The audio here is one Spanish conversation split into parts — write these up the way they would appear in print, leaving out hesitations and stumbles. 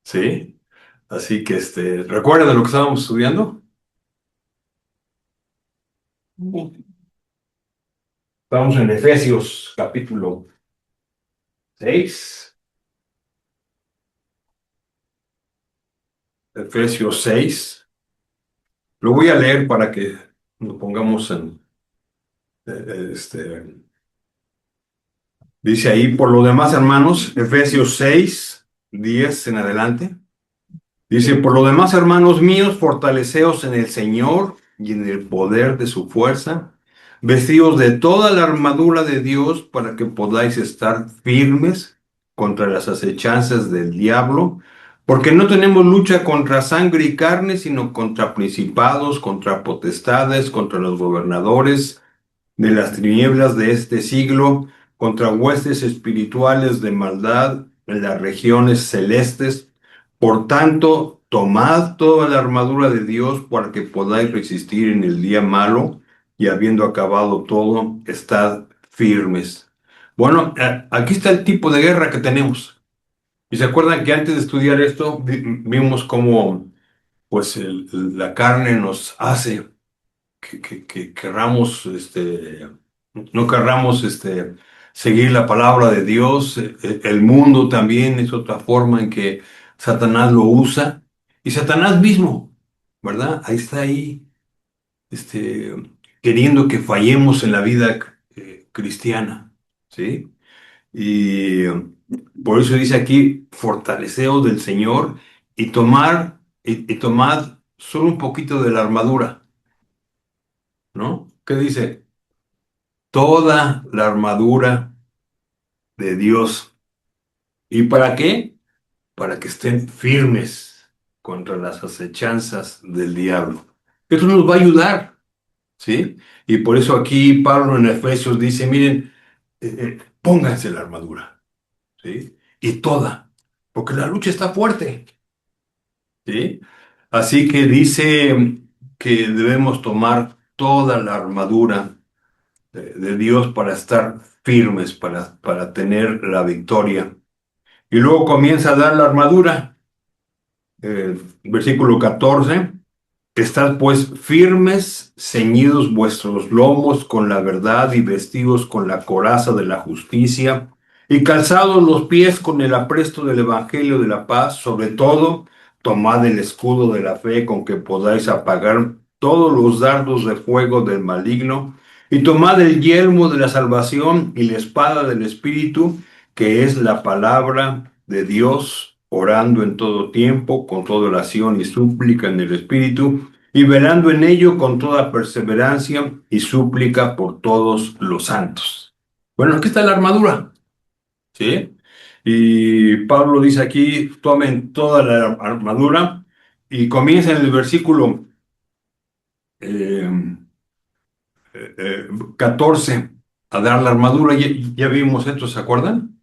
¿sí? Así que, ¿recuerda de lo que estábamos estudiando? Estamos en Efesios capítulo 6. Efesios 6. Lo voy a leer para que nos pongamos en, dice ahí, por lo demás, hermanos, Efesios 6, 10 en adelante. Dice, por lo demás, hermanos míos, fortaleceos en el Señor y en el poder de su fuerza, vestidos de toda la armadura de Dios para que podáis estar firmes contra las acechanzas del diablo, porque no tenemos lucha contra sangre y carne, sino contra principados, contra potestades, contra los gobernadores de las tinieblas de este siglo, contra huestes espirituales de maldad en las regiones celestes. Por tanto, tomad toda la armadura de Dios para que podáis resistir en el día malo, y habiendo acabado todo, estad firmes. Bueno, aquí está el tipo de guerra que tenemos. Y se acuerdan que antes de estudiar esto, vimos cómo pues la carne nos hace que querramos, no querramos, seguir la palabra de Dios. El mundo también es otra forma en que Satanás lo usa. Y Satanás mismo, ¿verdad? Ahí está ahí, este, queriendo que fallemos en la vida cristiana, ¿sí? Y por eso dice aquí, fortaleceos del Señor y tomad solo un poquito de la armadura, ¿no? ¿Qué dice? Toda la armadura de Dios. ¿Y para qué? Para que estén firmes contra las acechanzas del diablo. Esto nos va a ayudar, ¿sí? Y por eso aquí Pablo en Efesios dice, miren, pónganse la armadura, ¿sí? Y toda, porque la lucha está fuerte, ¿sí? Así que dice que debemos tomar toda la armadura de Dios para estar firmes, para tener la victoria. Y luego comienza a dar la armadura. Versículo 14. Estad pues firmes, ceñidos vuestros lomos con la verdad y vestidos con la coraza de la justicia y calzados los pies con el apresto del evangelio de la paz. Sobre todo, tomad el escudo de la fe con que podáis apagar todos los dardos de fuego del maligno y tomad el yelmo de la salvación y la espada del Espíritu, que es la palabra de Dios, orando en todo tiempo, con toda oración y súplica en el Espíritu, y velando en ello con toda perseverancia y súplica por todos los santos. Bueno, aquí está la armadura, ¿sí? Y Pablo dice aquí, tomen toda la armadura, y comienza en el versículo eh, 14 a dar la armadura. Ya vimos esto, ¿se acuerdan?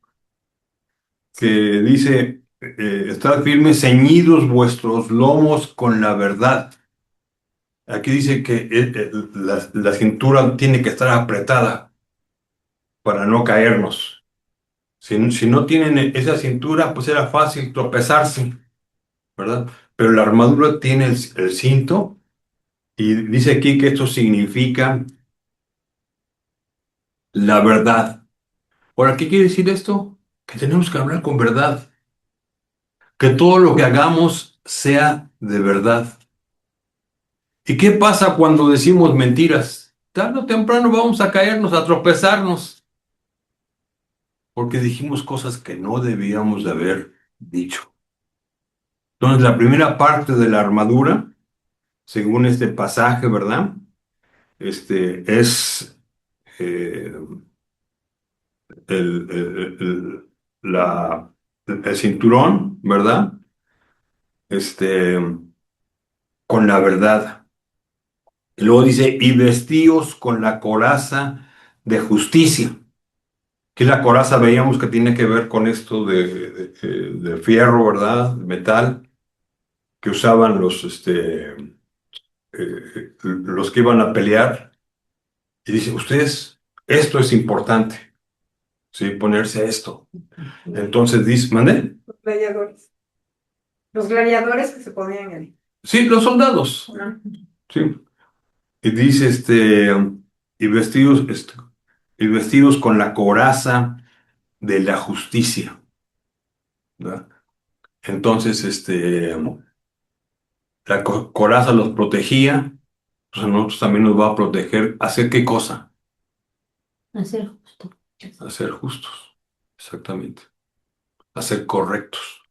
Que dice, estad firmes, ceñidos vuestros lomos con la verdad. Aquí dice que la cintura tiene que estar apretada para no caernos. Si no tienen esa cintura, pues era fácil tropezarse, ¿verdad? Pero la armadura tiene el cinto, y dice aquí que esto significa la verdad. Ahora, ¿qué quiere decir esto? Que tenemos que hablar con verdad, que todo lo que hagamos sea de verdad. ¿Y qué pasa cuando decimos mentiras? Tarde o temprano vamos a caernos, a tropezarnos, porque dijimos cosas que no debíamos de haber dicho. Entonces, la primera parte de la armadura, según este pasaje, ¿verdad? Es eh, el cinturón, ¿verdad? Este, con la verdad. Y luego dice, y vestíos con la coraza de justicia. Que la coraza veíamos que tiene que ver con esto de fierro, ¿verdad? De metal, que usaban los que iban a pelear. Y dice, ustedes, esto es importante, ¿sí? Ponerse esto. Entonces dice, ¿mande? Gladiadores. Los gladiadores que se ponían ahí. Sí, los soldados. ¿No? Sí. Y dice, y vestidos, y vestidos con la coraza de la justicia, ¿verdad? Entonces, la coraza los protegía, pues a nosotros también nos va a proteger. ¿Hacer qué cosa? Hacer justo. Hacer justos, exactamente. Hacer correctos.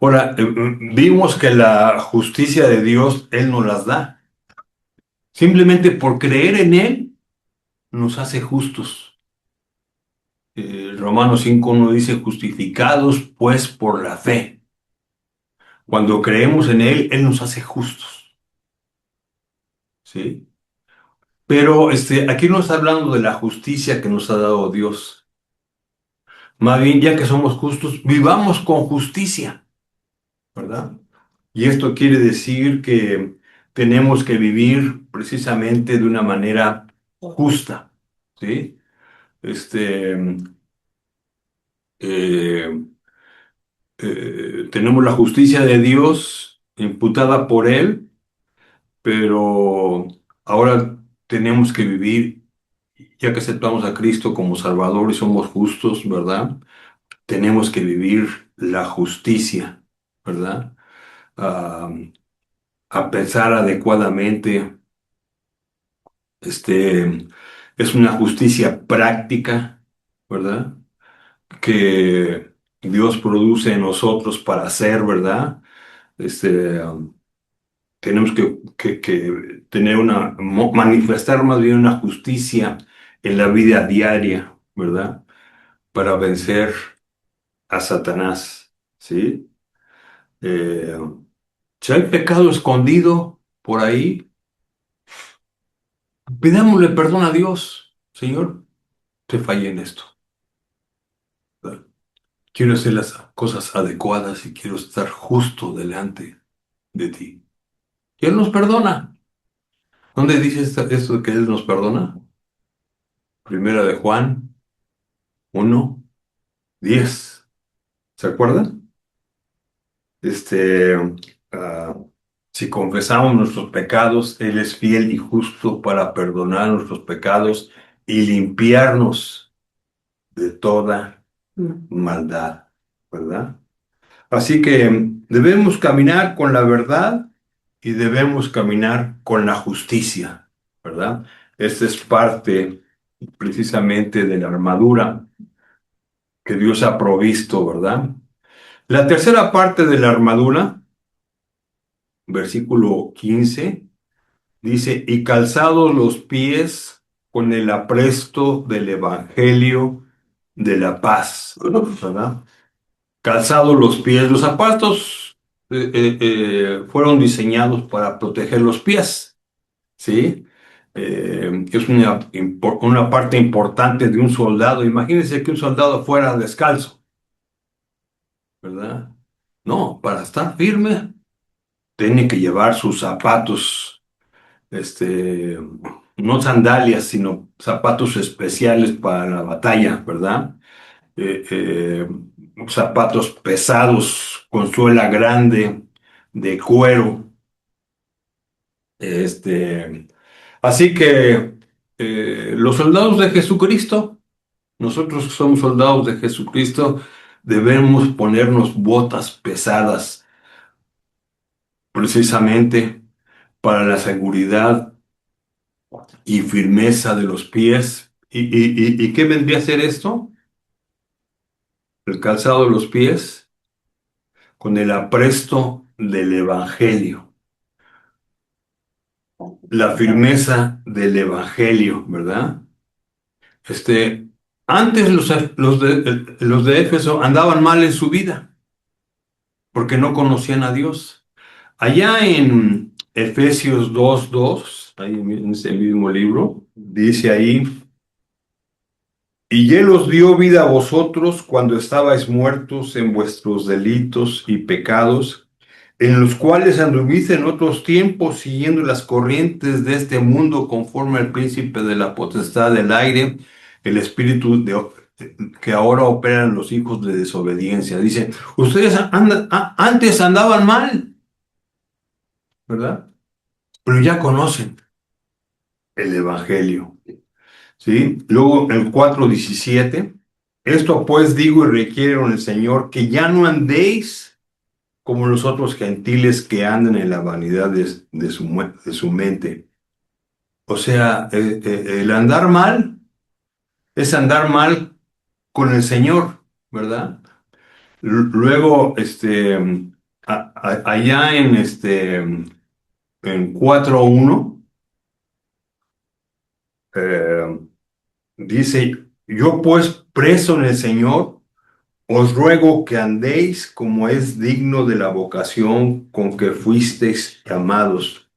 Ahora, vimos que la justicia de Dios, Él nos las da. Simplemente por creer en Él, nos hace justos. Romanos 5:1 dice, justificados pues por la fe. Cuando creemos en Él, Él nos hace justos. ¿Sí? Pero aquí no está hablando de la justicia que nos ha dado Dios. Más bien, ya que somos justos, vivamos con justicia, ¿verdad? Y esto quiere decir que tenemos que vivir precisamente de una manera justa, ¿sí? Este, eh, tenemos la justicia de Dios imputada por Él, pero ahora tenemos que vivir, ya que aceptamos a Cristo como Salvador y somos justos, ¿verdad? Tenemos que vivir la justicia, ¿verdad? Ah, a pensar adecuadamente. Es una justicia práctica, ¿verdad? Que Dios produce en nosotros para hacer, ¿verdad? Tenemos que tener manifestar más bien una justicia en la vida diaria, ¿verdad? Para vencer a Satanás, ¿sí? Eh, si hay pecado escondido por ahí, pidámosle perdón a Dios. Señor, te fallé en esto, ¿verdad? Quiero hacer las cosas adecuadas y quiero estar justo delante de ti. Y Él nos perdona. ¿Dónde dice esto de que Él nos perdona? Primera de Juan 1:10. ¿Se acuerdan? Este, ah, si confesamos nuestros pecados, Él es fiel y justo para perdonar nuestros pecados y limpiarnos de toda maldad, ¿verdad? Así que debemos caminar con la verdad y debemos caminar con la justicia, ¿verdad? Esta es parte precisamente de la armadura que Dios ha provisto, ¿verdad? La tercera parte de la armadura, versículo 15, dice, y calzados los pies con el apresto del evangelio de la paz, ¿verdad? Calzados los pies, los zapatos fueron diseñados para proteger los pies, ¿sí? Es una parte importante de un soldado. Imagínense que un soldado fuera descalzo, ¿verdad? No, para estar firme, tiene que llevar sus zapatos, no sandalias, sino zapatos especiales para la batalla, ¿verdad? eh, eh, Zapatos pesados con suela grande de cuero. Este, Así que los soldados de Jesucristo, nosotros que somos soldados de Jesucristo, debemos ponernos botas pesadas precisamente para la seguridad y firmeza de los pies. ¿Y qué vendría a ser esto? El calzado de los pies con el apresto del Evangelio, la firmeza del Evangelio, ¿verdad? Este, Antes los de Éfeso andaban mal en su vida porque no conocían a Dios. Allá en Efesios 2:2, ahí en ese mismo libro, dice ahí, y Él os dio vida a vosotros cuando estabais muertos en vuestros delitos y pecados, en los cuales anduviste en otros tiempos siguiendo las corrientes de este mundo conforme al príncipe de la potestad del aire, el espíritu que ahora operan los hijos de desobediencia. Dice, ustedes antes andaban mal, ¿verdad? Pero ya conocen el Evangelio, ¿sí? Luego el 4:17, esto pues digo y requiero en el Señor que ya no andéis como los otros gentiles que andan en la vanidad de su mente. O sea, el andar mal es andar mal con el Señor, ¿verdad? Luego, allá en 4:1, eh, dice, yo pues preso en el Señor, os ruego que andéis como es digno de la vocación con que fuisteis llamados.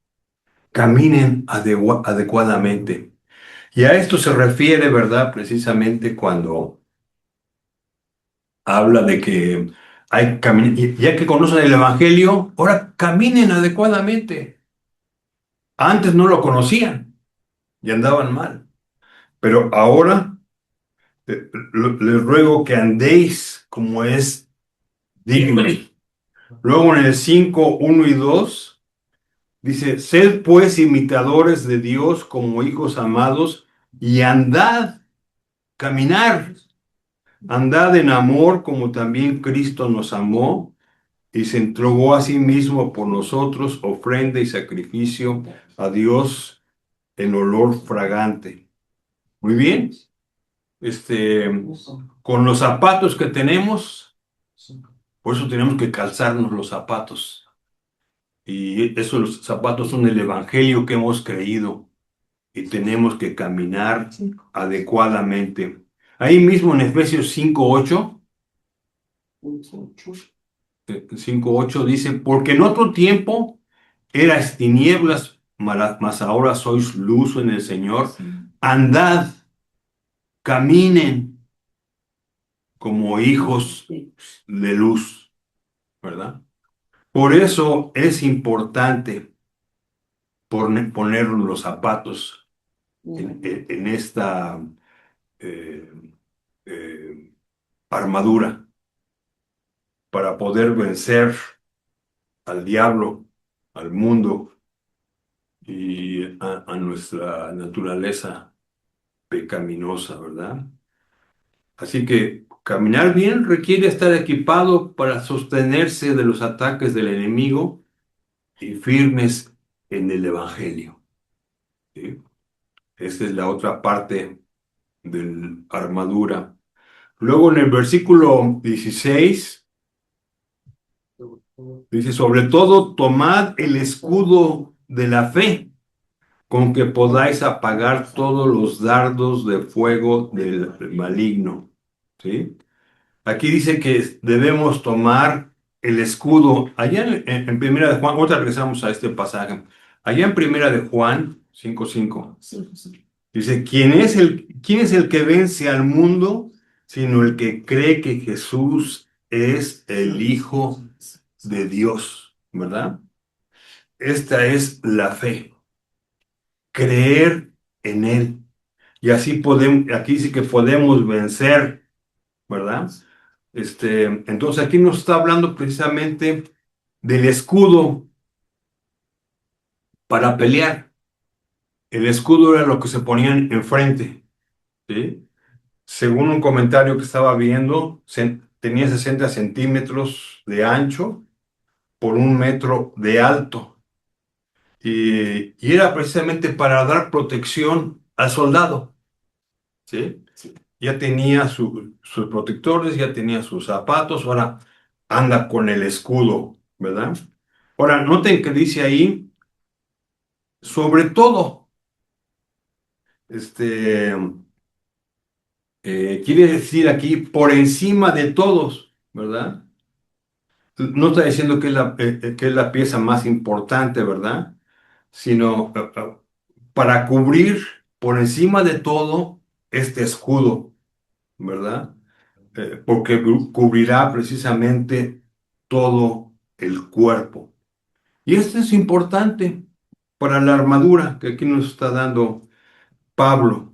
Caminen adecuadamente. Y a esto se refiere, ¿verdad? Precisamente cuando habla de que ya que conocen el Evangelio, ahora caminen adecuadamente. Antes no lo conocían y andaban mal, pero ahora les ruego que andéis como es digno. Luego en el 5:1 y 2 dice, sed pues imitadores de Dios como hijos amados y andad en amor como también Cristo nos amó y se entregó a sí mismo por nosotros, ofrenda y sacrificio a Dios en olor fragante. Muy bien. Con los zapatos que tenemos, por eso tenemos que calzarnos los zapatos. Y esos los zapatos son el evangelio que hemos creído y tenemos que caminar adecuadamente. Ahí mismo en Efesios 5:8 dice, porque en otro tiempo erais tinieblas, mas ahora sois luz en el Señor. Andad, caminen como hijos de luz, ¿verdad? Por eso es importante poner los zapatos en esta eh, eh, armadura para poder vencer al diablo, al mundo y a nuestra naturaleza pecaminosa, ¿verdad? Así que caminar bien requiere estar equipado para sostenerse de los ataques del enemigo y firmes en el Evangelio, ¿sí? Esta es la otra parte de la armadura. Luego en el versículo 16 dice, sobre todo tomad el escudo de la fe con que podáis apagar todos los dardos de fuego del maligno, ¿sí? Aquí dice que debemos tomar el escudo. Allá en Primera de Juan, otra regresamos a este pasaje. Allá en Primera de Juan 5:5 dice, ¿quién es el que vence al mundo, sino el que cree que Jesús es el Hijo de Dios? ¿Verdad? Esta es la fe, creer en Él. Y así aquí dice que podemos vencer, ¿verdad? Entonces aquí nos está hablando precisamente del escudo para pelear. El escudo era lo que se ponían enfrente, ¿sí? Según un comentario que estaba viendo, tenía 60 centímetros de ancho por 1 metro de alto. Y era precisamente para dar protección al soldado, ¿sí? Ya tenía sus protectores, ya tenía sus zapatos, ahora anda con el escudo, ¿verdad? Ahora, noten que dice ahí, sobre todo, este, quiere decir aquí, por encima de todos, ¿verdad? No está diciendo que es la pieza más importante, ¿verdad? Sino para cubrir por encima de todo este escudo, ¿verdad? Porque cubrirá precisamente todo el cuerpo. Y esto es importante para la armadura que aquí nos está dando Pablo.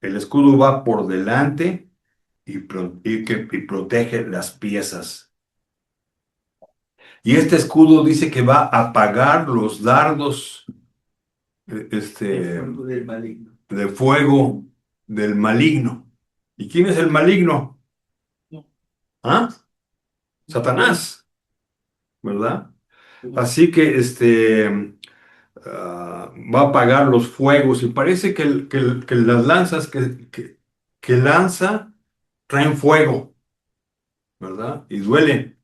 El escudo va por delante y protege las piezas. Y este escudo dice que va a apagar los dardos Del maligno. de fuego del maligno. ¿Y quién es el maligno? ¿Ah? Satanás, ¿verdad? Así que va a apagar los fuegos y parece que las lanzas que lanza traen fuego, ¿verdad? Y duelen.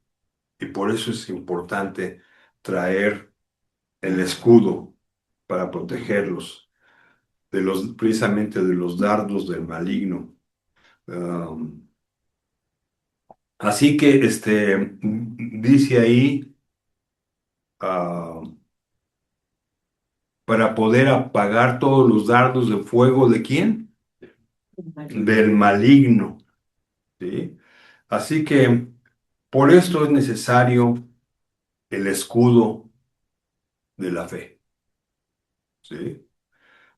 Y por eso es importante traer el escudo para protegerlos precisamente de los dardos del maligno. Um, Así que dice ahí, ah, para poder apagar todos los dardos de fuego, ¿de quién? Del maligno, ¿sí? Así que por esto es necesario el escudo de la fe, ¿sí?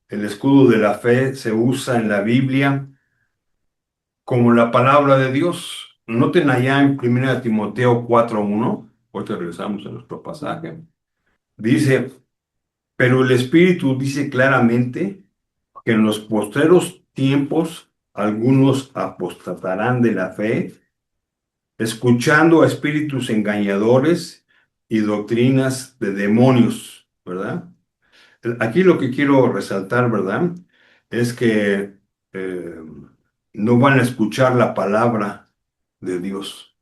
El escudo de la fe se usa en la Biblia como la palabra de Dios. Noten allá en 1 Timoteo 4:1, ahorita regresamos a nuestro pasaje, dice, pero el Espíritu dice claramente que en los postreros tiempos algunos apostatarán de la fe, escuchando a espíritus engañadores y doctrinas de demonios, ¿verdad? Aquí lo que quiero resaltar, ¿verdad? Es que eh, no van a escuchar la palabra de Dios,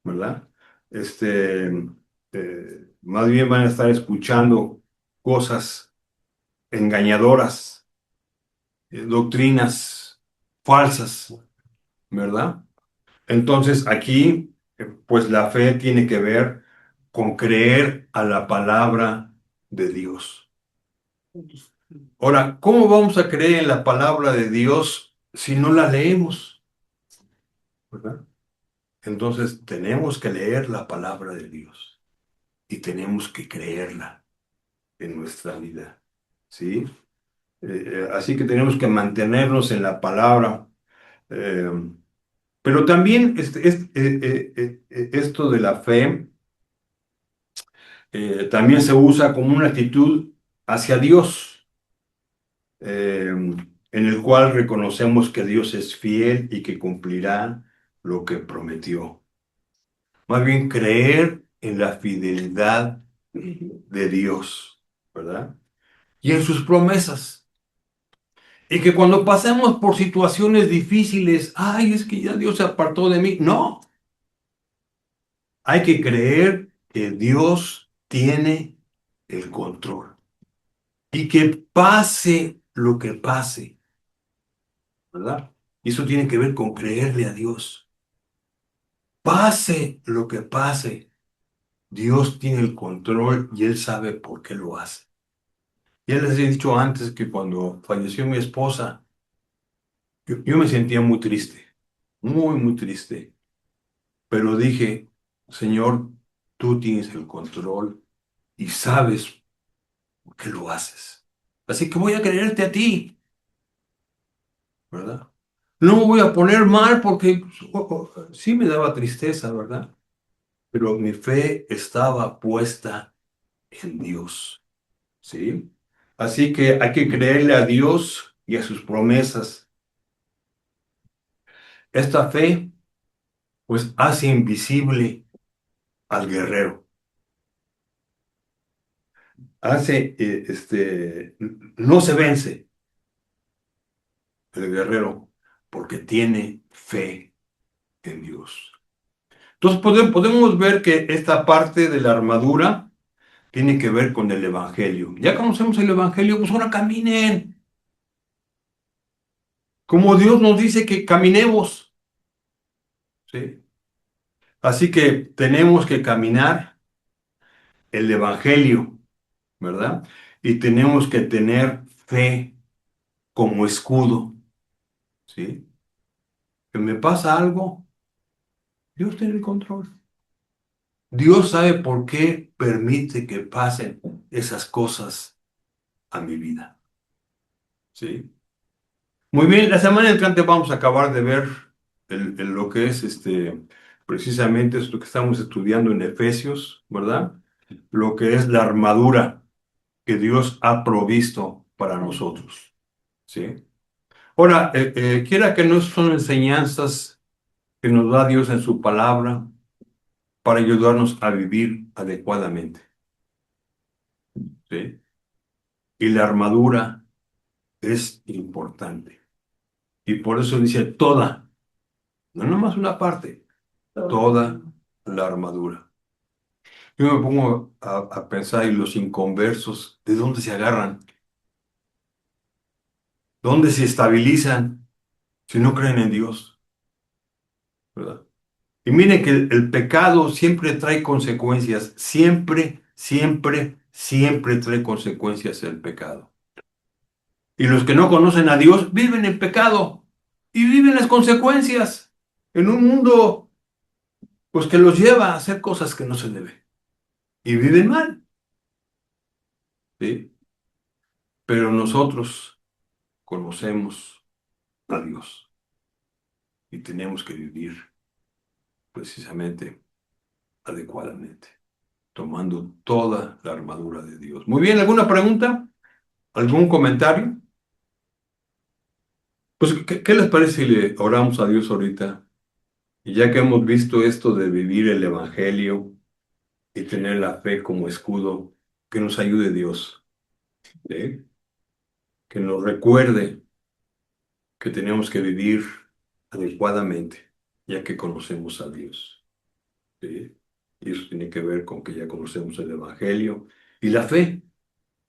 ¿verdad? Más bien van a estar escuchando cosas engañadoras, doctrinas falsas, ¿verdad? Entonces aquí, pues la fe tiene que ver con creer a la palabra de Dios. Ahora, ¿cómo vamos a creer en la palabra de Dios si no la leemos? ¿Verdad? Entonces tenemos que leer la palabra de Dios y tenemos que creerla en nuestra vida, ¿sí? Así que tenemos que mantenernos en la palabra. eh, pero también esto de la fe también se usa como una actitud hacia Dios, en el cual reconocemos que Dios es fiel y que cumplirá lo que prometió. Más bien creer en la fidelidad de Dios, ¿verdad? Y en sus promesas. Y que cuando pasemos por situaciones difíciles, ay, es que ya Dios se apartó de mí. No, hay que creer que Dios tiene el control. Y que pase lo que pase, ¿verdad? Y eso tiene que ver con creerle a Dios. Pase lo que pase, Dios tiene el control y Él sabe por qué lo hace. Ya les he dicho antes que cuando falleció mi esposa, yo me sentía muy triste, muy, muy triste. Pero dije, Señor, tú tienes el control y sabes por qué lo haces. Así que voy a creerte a ti, ¿verdad? No me voy a poner mal porque sí me daba tristeza, ¿verdad? Pero mi fe estaba puesta en Dios, ¿sí? Así que hay que creerle a Dios y a sus promesas. Esta fe, pues, hace invisible al guerrero. No se vence el guerrero porque tiene fe en Dios. Entonces podemos ver que esta parte de la armadura tiene que ver con el Evangelio. Ya conocemos el Evangelio, pues ahora caminen. Como Dios nos dice que caminemos, ¿sí? Así que tenemos que caminar el Evangelio, ¿verdad? Y tenemos que tener fe como escudo, ¿sí? Que me pasa algo, Dios tiene el control. Dios sabe por qué permite que pasen esas cosas a mi vida, ¿sí? Muy bien, la semana entrante vamos a acabar de ver lo que es precisamente esto que estamos estudiando en Efesios, ¿verdad? Lo que es la armadura que Dios ha provisto para nosotros, ¿sí? Ahora, quiera que no son enseñanzas que nos da Dios en su palabra para ayudarnos a vivir adecuadamente, ¿sí? Y la armadura es importante. Y por eso dice toda, no nomás una parte, toda la armadura. Yo me pongo a pensar y los inconversos, ¿de dónde se agarran? ¿Dónde se estabilizan si no creen en Dios? ¿Verdad? Y miren que el pecado siempre trae consecuencias, siempre, siempre, siempre trae consecuencias el pecado. Y los que no conocen a Dios viven en pecado y viven las consecuencias en un mundo pues que los lleva a hacer cosas que no se deben y viven mal, ¿sí? Pero nosotros conocemos a Dios y tenemos que vivir precisamente adecuadamente, tomando toda la armadura de Dios. Muy bien, ¿alguna pregunta? ¿Algún comentario? Pues, ¿qué les parece si le oramos a Dios ahorita? Y ya que hemos visto esto de vivir el Evangelio y tener la fe como escudo, que nos ayude Dios, ¿sí? Que nos recuerde que tenemos que vivir adecuadamente, ya que conocemos a Dios, ¿sí? Y eso tiene que ver con que ya conocemos el Evangelio y la fe,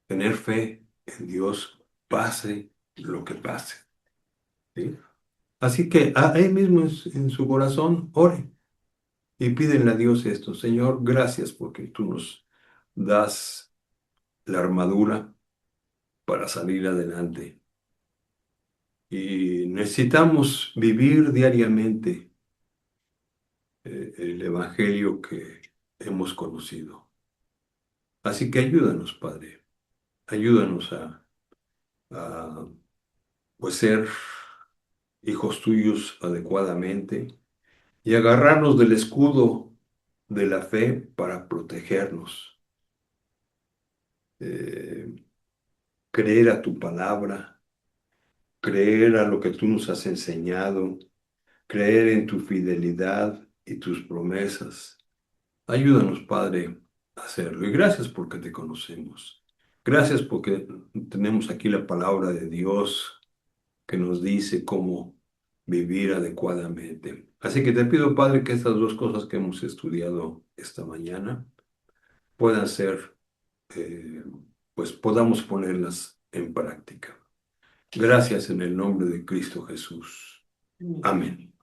tener fe en Dios, pase lo que pase, ¿sí? Así que ahí mismo en su corazón, ore y pídenle a Dios esto: Señor, gracias porque tú nos das la armadura para salir adelante. Y necesitamos vivir diariamente el Evangelio que hemos conocido. Así que ayúdanos, Padre, ayúdanos a pues ser hijos tuyos adecuadamente y agarrarnos del escudo de la fe para protegernos. Eh, Creer a tu palabra, creer a lo que tú nos has enseñado, creer en tu fidelidad y tus promesas. Ayúdanos, Padre, a hacerlo. Y gracias porque te conocemos. Gracias porque tenemos aquí la palabra de Dios que nos dice cómo vivir adecuadamente. Así que te pido, Padre, que estas dos cosas que hemos estudiado esta mañana puedan ser, eh, pues podamos ponerlas en práctica. Gracias en el nombre de Cristo Jesús. Amén.